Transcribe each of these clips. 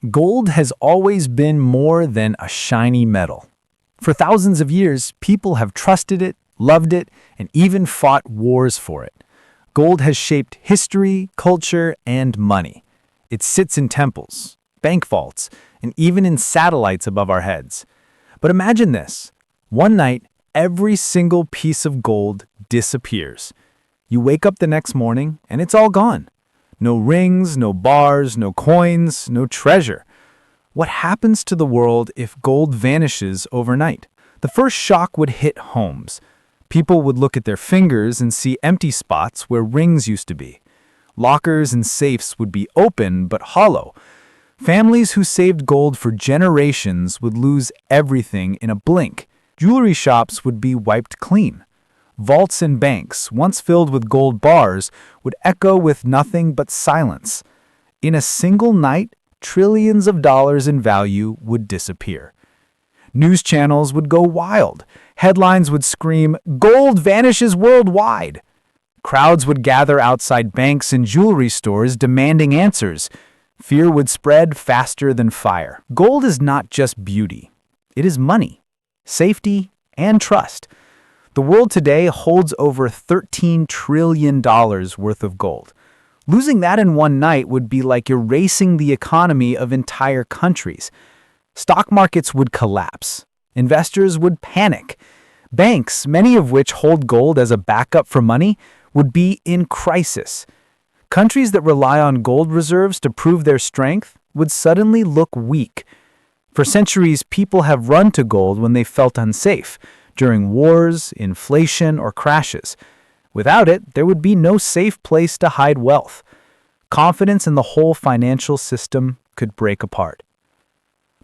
Gold has always been more than a shiny metal. For thousands of years, people have trusted it, loved it, and even fought wars for it. Gold has shaped history, culture, and money. It sits in temples, bank vaults, and even in satellites above our heads. But imagine this. One night, every single piece of gold disappears. You wake up the next morning, and it's all gone. No rings, no bars, no coins, no treasure. What happens to the world if gold vanishes overnight? The first shock would hit homes. People would look at their fingers and see empty spots where rings used to be. Lockers and safes would be open but hollow. Families who saved gold for generations would lose everything in a blink. Jewelry shops would be wiped clean. Vaults and banks, once filled with gold bars, would echo with nothing but silence. In a single night, trillions of dollars in value would disappear. News channels would go wild. Headlines would scream, "Gold vanishes worldwide." Crowds would gather outside banks and jewelry stores demanding answers. Fear would spread faster than fire. Gold is not just beauty. It is money, safety, and trust. The world today holds over $13 trillion worth of gold. Losing that in one night would be like erasing the economy of entire countries. Stock markets would collapse. Investors would panic. Banks, many of which hold gold as a backup for money, would be in crisis. Countries that rely on gold reserves to prove their strength would suddenly look weak. For centuries, people have run to gold when they felt unsafe, during wars, inflation, or crashes. Without it, there would be no safe place to hide wealth. Confidence in the whole financial system could break apart.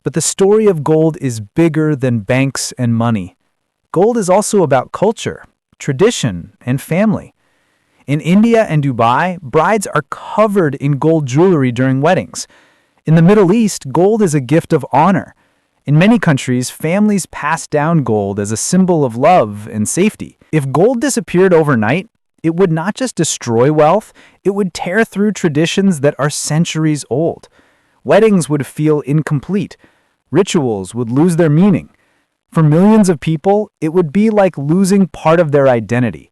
But the story of gold is bigger than banks and money. Gold is also about culture, tradition, and family. In India and Dubai, brides are covered in gold jewelry during weddings. In the Middle East, gold is a gift of honor. In many countries, families pass down gold as a symbol of love and safety. If gold disappeared overnight, it would not just destroy wealth, it would tear through traditions that are centuries old. Weddings would feel incomplete. Rituals would lose their meaning. For millions of people, it would be like losing part of their identity.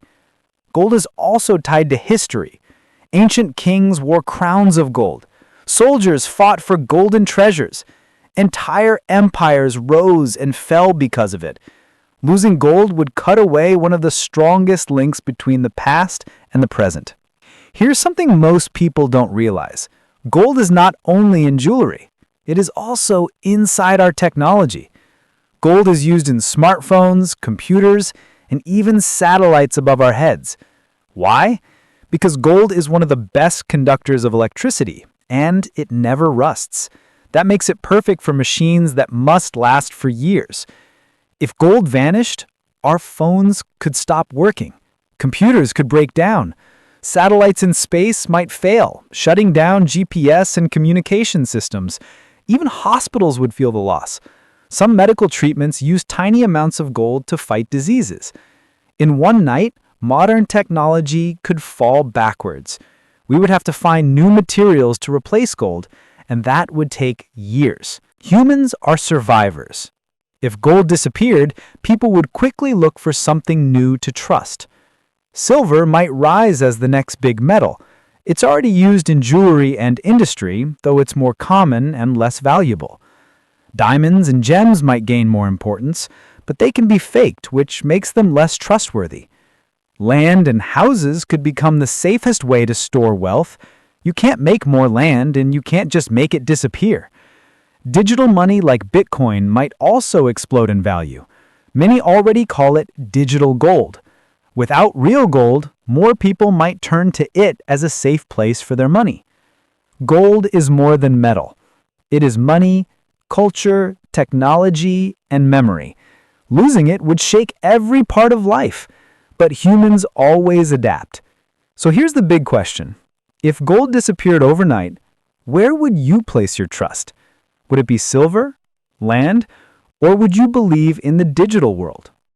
Gold is also tied to history. Ancient kings wore crowns of gold. Soldiers fought for golden treasures. Entire empires rose and fell because of it. Losing gold would cut away one of the strongest links between the past and the present. Here's something most people don't realize. Gold is not only in jewelry. It is also inside our technology. Gold is used in smartphones, computers, and even satellites above our heads. Why? Because gold is one of the best conductors of electricity, and it never rusts. That makes it perfect for machines that must last for years. If gold vanished, our phones could stop working. Computers could break down. Satellites in space might fail, shutting down GPS and communication systems. Even hospitals would feel the loss. Some medical treatments use tiny amounts of gold to fight diseases. In one night, modern technology could fall backwards. We would have to find new materials to replace gold, and that would take years. Humans are survivors. If gold disappeared, people would quickly look for something new to trust. Silver might rise as the next big metal. It's already used in jewelry and industry, though it's more common and less valuable. Diamonds and gems might gain more importance, but they can be faked, which makes them less trustworthy. Land and houses could become the safest way to store wealth. You can't make more land, and you can't just make it disappear. Digital money like Bitcoin might also explode in value. Many already call it digital gold. Without real gold, more people might turn to it as a safe place for their money. Gold is more than metal. It is money, culture, technology, and memory. Losing it would shake every part of life. But humans always adapt. So here's the big question. If gold disappeared overnight, where would you place your trust? Would it be silver, land, or would you believe in the digital world?